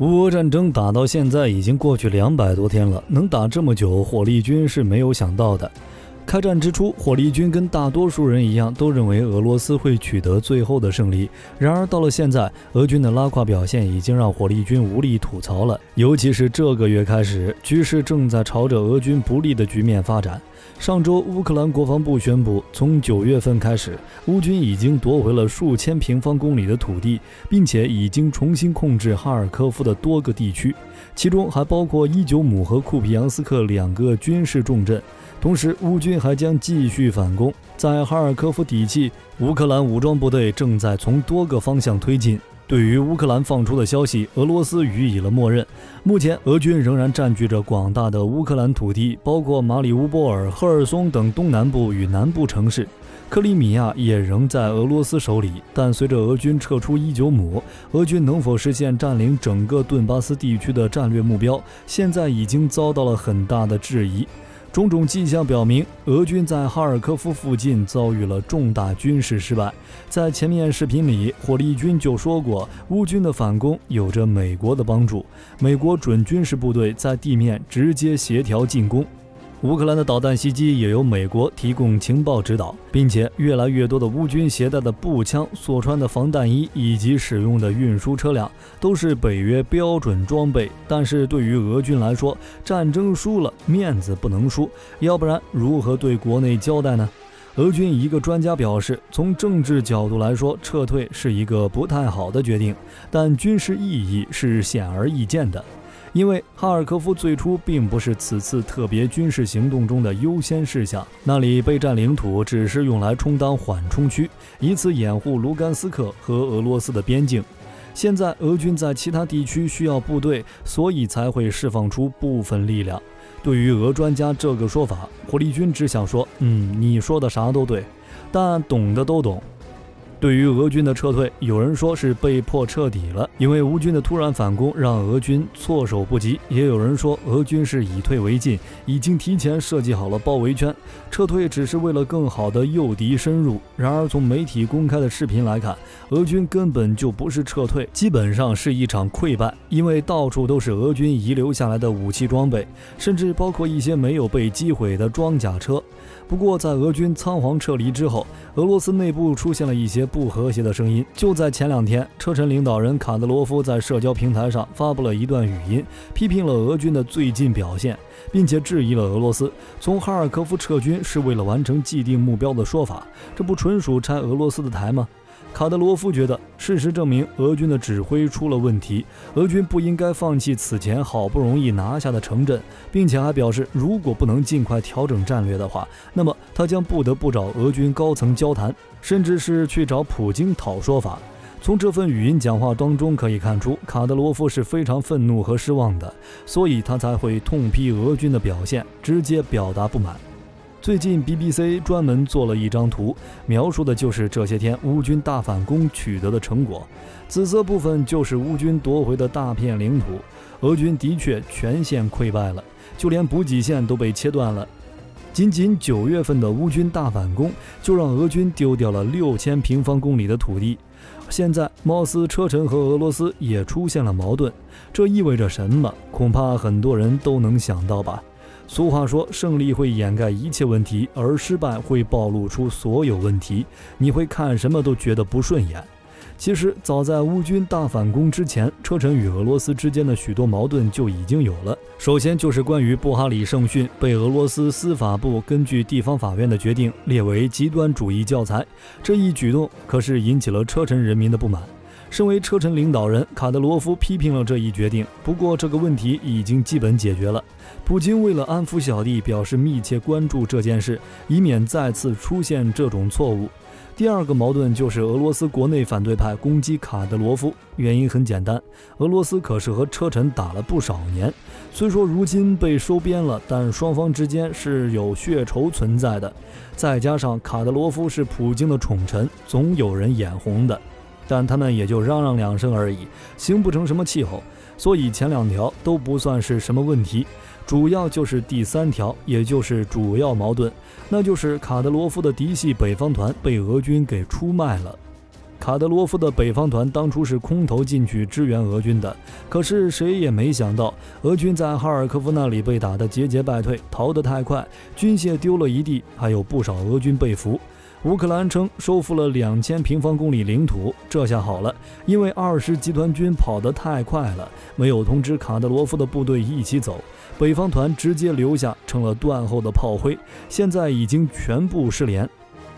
乌俄战争打到现在已经过去200多天了，能打这么久，火力军是没有想到的。开战之初，火力军跟大多数人一样，都认为俄罗斯会取得最后的胜利。然而到了现在，俄军的拉胯表现已经让火力军无力吐槽了。尤其是这个月开始，局势正在朝着俄军不利的局面发展。上周，乌克兰国防部宣布，从9月份开始，乌军已经夺回了数千平方公里的土地，并且已经重新控制哈尔科夫的多个地区，其中还包括伊久姆和库皮扬斯克2个军事重镇。同时，乌军还将继续反攻。在哈尔科夫底气，乌克兰武装部队正在从多个方向推进。对于乌克兰放出的消息，俄罗斯予以了默认。目前，俄军仍然占据着广大的乌克兰土地，包括马里乌波尔、赫尔松等东南部与南部城市。克里米亚也仍在俄罗斯手里，但随着俄军撤出伊久姆，俄军能否实现占领整个顿巴斯地区的战略目标，现在已经遭到了很大的质疑。种种迹象表明，俄军在哈尔科夫附近遭遇了重大军事失败。在前面视频里，火力军就说过，乌军的反攻有着美国的帮助，美国准军事部队在地面直接协调进攻。乌克兰的导弹袭击也由美国提供情报指导，并且越来越多的乌军携带的步枪、所穿的防弹衣以及使用的运输车辆都是北约标准装备。但是对于俄军来说，战争输了，面子不能输，要不然如何对国内交代呢？俄军一个专家表示，从政治角度来说，撤退是一个不太好的决定，但军事意义是显而易见的。因为哈尔科夫最初并不是此次特别军事行动中的优先事项，那里被占领土只是用来充当缓冲区，以此掩护卢甘斯克和俄罗斯的边境。现在俄军在其他地区需要部队，所以才会释放出部分力量。对于俄专家这个说法，火力军只想说，你说的啥都对，但懂的都懂。对于俄军的撤退，有人说是被迫彻底了，因为乌军的突然反攻让俄军措手不及；也有人说俄军是以退为进，已经提前设计好了包围圈，撤退只是为了更好的诱敌深入。然而从媒体公开的视频来看，俄军根本就不是撤退，基本上是一场溃败，因为到处都是俄军遗留下来的武器装备，甚至包括一些没有被击毁的装甲车。不过在俄军仓皇撤离之后，俄罗斯内部出现了一些不和谐的声音。就在前2天，车臣领导人卡德罗夫在社交平台上发布了一段语音，批评了俄军的最近表现，并且质疑了俄罗斯从哈尔科夫撤军是为了完成既定目标的说法，这不纯属拆俄罗斯的台吗？卡德罗夫觉得，事实证明俄军的指挥出了问题，俄军不应该放弃此前好不容易拿下的城镇，并且还表示，如果不能尽快调整战略的话，那么他将不得不找俄军高层交谈，甚至是去找普京讨说法。从这份语音讲话当中可以看出，卡德罗夫是非常愤怒和失望的，所以他才会痛批俄军的表现，直接表达不满。最近 BBC 专门做了一张图，描述的就是这些天乌军大反攻取得的成果。紫色部分就是乌军夺回的大片领土，俄军的确全线溃败了，就连补给线都被切断了。仅仅9月份的乌军大反攻，就让俄军丢掉了6000平方公里的土地。现在貌似车臣和俄罗斯也出现了矛盾，这意味着什么？恐怕很多人都能想到吧。俗话说，胜利会掩盖一切问题，而失败会暴露出所有问题，你会看什么都觉得不顺眼。其实早在乌军大反攻之前，车臣与俄罗斯之间的许多矛盾就已经有了。首先就是关于布哈里圣训被俄罗斯司法部根据地方法院的决定列为极端主义教材，这一举动可是引起了车臣人民的不满。身为车臣领导人，卡德罗夫批评了这一决定，不过这个问题已经基本解决了。普京为了安抚小弟，表示密切关注这件事，以免再次出现这种错误。第二个矛盾就是俄罗斯国内反对派攻击卡德罗夫，原因很简单，俄罗斯可是和车臣打了不少年，虽说如今被收编了，但双方之间是有血仇存在的。再加上卡德罗夫是普京的宠臣，总有人眼红的。但他们也就嚷嚷2声而已，形不成什么气候，所以前2条都不算是什么问题。主要就是第3条，也就是主要矛盾，那就是卡德罗夫的嫡系北方团被俄军给出卖了。卡德罗夫的北方团当初是空投进去支援俄军的，可是谁也没想到，俄军在哈尔科夫那里被打得节节败退，逃得太快，军械丢了一地，还有不少俄军被俘。乌克兰称收复了2000平方公里领土，这下好了，因为20集团军跑得太快了，没有通知卡德罗夫的部队一起走，北方团直接留下，成了断后的炮灰，现在已经全部失联，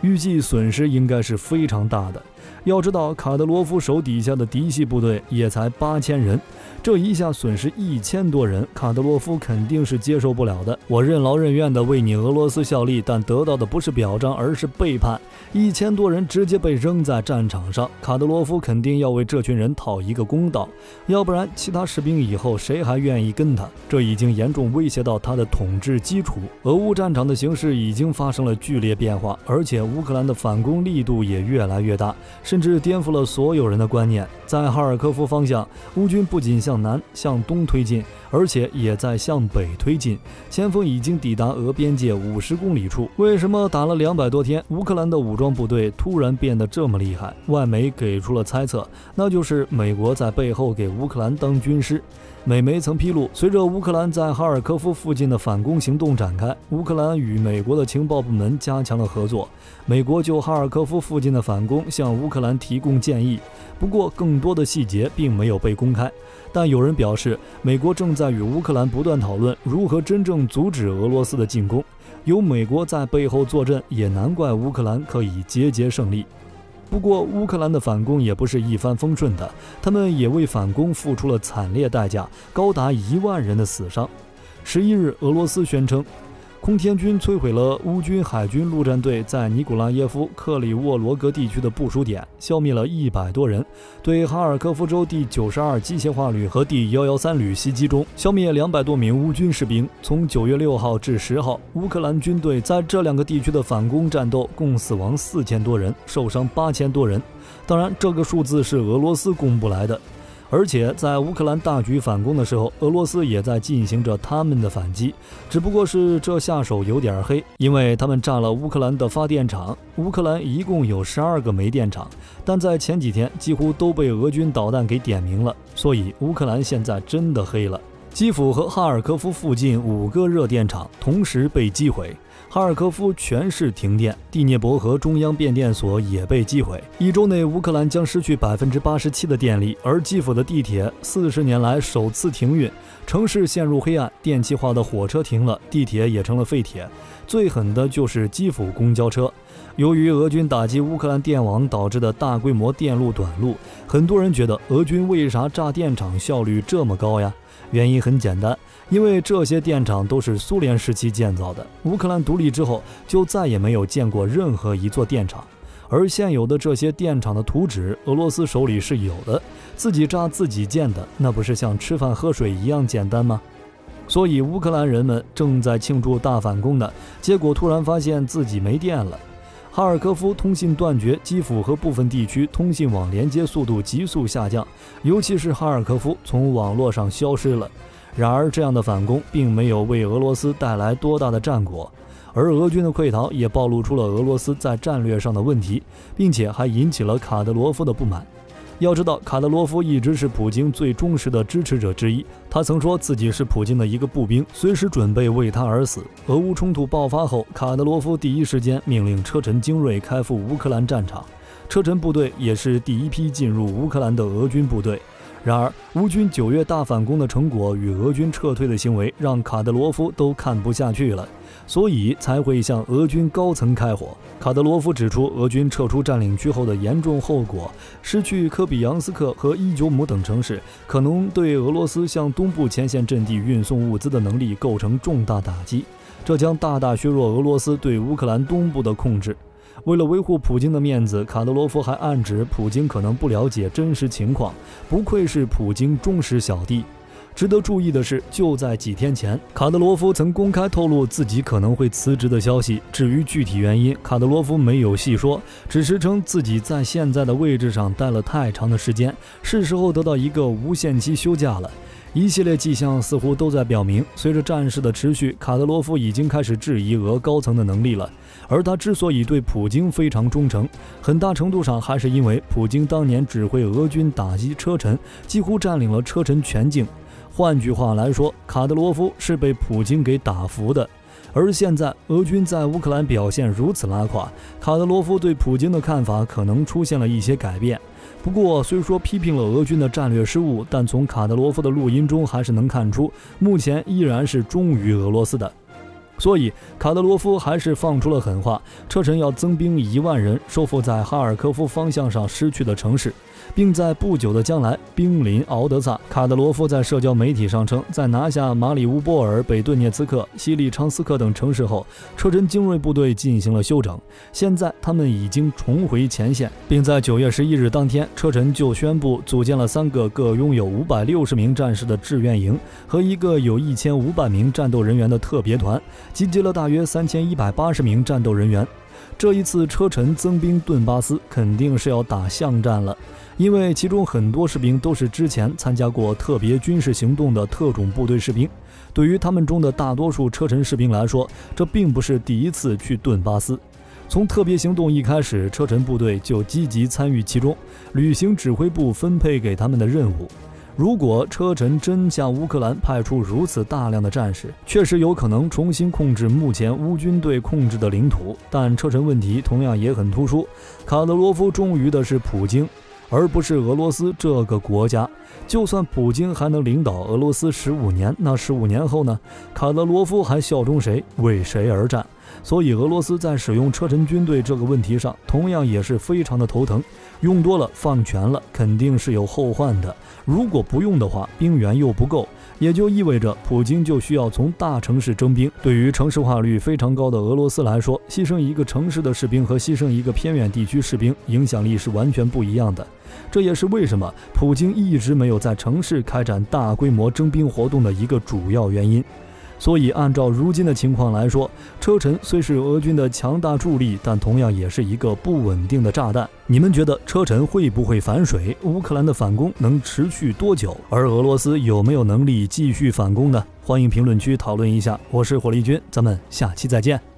预计损失应该是非常大的。要知道，卡德罗夫手底下的嫡系部队也才8000人，这一下损失1000多人，卡德罗夫肯定是接受不了的。我任劳任怨地为你俄罗斯效力，但得到的不是表彰，而是背叛。1000多人直接被扔在战场上，卡德罗夫肯定要为这群人讨一个公道，要不然其他士兵以后谁还愿意跟他？这已经严重威胁到他的统治基础。俄乌战场的形势已经发生了剧烈变化，而且乌克兰的反攻力度也越来越大，甚至颠覆了所有人的观念。在哈尔科夫方向，乌军不仅向南向东推进，而且也在向北推进，前锋已经抵达俄边界50公里处。为什么打了200多天，乌克兰的武装部队突然变得这么厉害？外媒给出了猜测，那就是美国在背后给乌克兰当军师。美媒曾披露，随着乌克兰在哈尔科夫附近的反攻行动展开，乌克兰与美国的情报部门加强了合作。美国就哈尔科夫附近的反攻向乌克兰提供建议，不过更多的细节并没有被公开。但有人表示，美国正在与乌克兰不断讨论如何真正阻止俄罗斯的进攻。有美国在背后坐镇，也难怪乌克兰可以节节胜利。不过乌克兰的反攻也不是一帆风顺的，他们也为反攻付出了惨烈代价，高达1万人的死伤。11日，俄罗斯宣称，空天军摧毁了乌军海军陆战队在尼古拉耶夫克里沃罗格地区的部署点，消灭了100多人；对哈尔科夫州第92机械化旅和第113旅袭击中，消灭200多名乌军士兵。从9月6号至10号，乌克兰军队在这2个地区的反攻战斗共死亡4000多人，受伤8000多人。当然，这个数字是俄罗斯公布来的。而且在乌克兰大举反攻的时候，俄罗斯也在进行着他们的反击，只不过是这下手有点黑，因为他们炸了乌克兰的发电厂。乌克兰一共有12个煤电厂，但在前几天几乎都被俄军导弹给点明了，所以乌克兰现在真的黑了。基辅和哈尔科夫附近5个热电厂同时被击毁，哈尔科夫全市停电，第聂伯河中央变电所也被击毁。1周内，乌克兰将失去87%的电力，而基辅的地铁40年来首次停运，城市陷入黑暗，电气化的火车停了，地铁也成了废铁。最狠的就是基辅公交车。由于俄军打击乌克兰电网导致的大规模电路短路，很多人觉得俄军为啥炸电厂效率这么高呀？原因很简单，因为这些电厂都是苏联时期建造的，乌克兰独立之后就再也没有建过任何一座电厂，而现有的这些电厂的图纸，俄罗斯手里是有的，自己炸自己建的，那不是像吃饭喝水一样简单吗？所以乌克兰人们正在庆祝大反攻的，结果突然发现自己没电了。哈尔科夫通信断绝，基辅和部分地区通信网连接速度急速下降，尤其是哈尔科夫从网络上消失了。然而这样的反攻并没有为俄罗斯带来多大的战果，而俄军的溃逃也暴露出了俄罗斯在战略上的问题，并且还引起了卡德罗夫的不满。要知道，卡德罗夫一直是普京最忠实的支持者之一，他曾说自己是普京的一个步兵，随时准备为他而死。俄乌冲突爆发后，卡德罗夫第一时间命令车臣精锐开赴乌克兰战场，车臣部队也是第一批进入乌克兰的俄军部队。然而，乌军9月大反攻的成果与俄军撤退的行为让卡德罗夫都看不下去了，所以才会向俄军高层开火。卡德罗夫指出，俄军撤出占领区后的严重后果，失去科比扬斯克和伊久姆等城市，可能对俄罗斯向东部前线阵地运送物资的能力构成重大打击，这将大大削弱俄罗斯对乌克兰东部的控制。为了维护普京的面子，卡德罗夫还暗指普京可能不了解真实情况，不愧是普京忠实小弟。值得注意的是，就在几天前，卡德罗夫曾公开透露自己可能会辞职的消息。至于具体原因，卡德罗夫没有细说，只是称自己在现在的位置上待了太长的时间，是时候得到一个无限期休假了。一系列迹象似乎都在表明，随着战事的持续，卡德罗夫已经开始质疑俄高层的能力了。而他之所以对普京非常忠诚，很大程度上还是因为普京当年指挥俄军打击车臣，几乎占领了车臣全境。换句话来说，卡德罗夫是被普京给打服的。而现在俄军在乌克兰表现如此拉垮，卡德罗夫对普京的看法可能出现了一些改变。不过虽说批评了俄军的战略失误，但从卡德罗夫的录音中还是能看出，目前依然是忠于俄罗斯的。所以卡德罗夫还是放出了狠话，车臣要增兵1万人，收复在哈尔科夫方向上失去的城市，并在不久的将来兵临敖德萨。卡德罗夫在社交媒体上称，在拿下马里乌波尔、北顿涅茨克、西利昌斯克等城市后，车臣精锐部队进行了休整，现在他们已经重回前线，并在9月11日当天，车臣就宣布组建了3个各拥有560名战士的志愿营和一个有1500名战斗人员的特别团，集结了大约3180名战斗人员。这一次车臣增兵顿巴斯肯定是要打巷战了，因为其中很多士兵都是之前参加过特别军事行动的特种部队士兵。对于他们中的大多数车臣士兵来说，这并不是第一次去顿巴斯。从特别行动一开始，车臣部队就积极参与其中，履行指挥部分配给他们的任务。如果车臣真向乌克兰派出如此大量的战士，确实有可能重新控制目前乌军队控制的领土，但车臣问题同样也很突出。卡德罗夫忠于的是普京，而不是俄罗斯这个国家。就算普京还能领导俄罗斯15年，那15年后呢？卡德罗夫还效忠谁，为谁而战？所以俄罗斯在使用车臣军队这个问题上，同样也是非常的头疼。用多了放权了，肯定是有后患的。如果不用的话，兵源又不够，也就意味着普京就需要从大城市征兵。对于城市化率非常高的俄罗斯来说，牺牲一个城市的士兵和牺牲一个偏远地区士兵，影响力是完全不一样的。这也是为什么普京一直没有在城市开展大规模征兵活动的一个主要原因。所以按照如今的情况来说，车臣虽是俄军的强大助力，但同样也是一个不稳定的炸弹。你们觉得车臣会不会反水？乌克兰的反攻能持续多久？而俄罗斯有没有能力继续反攻呢？欢迎评论区讨论一下。我是火力军，咱们下期再见。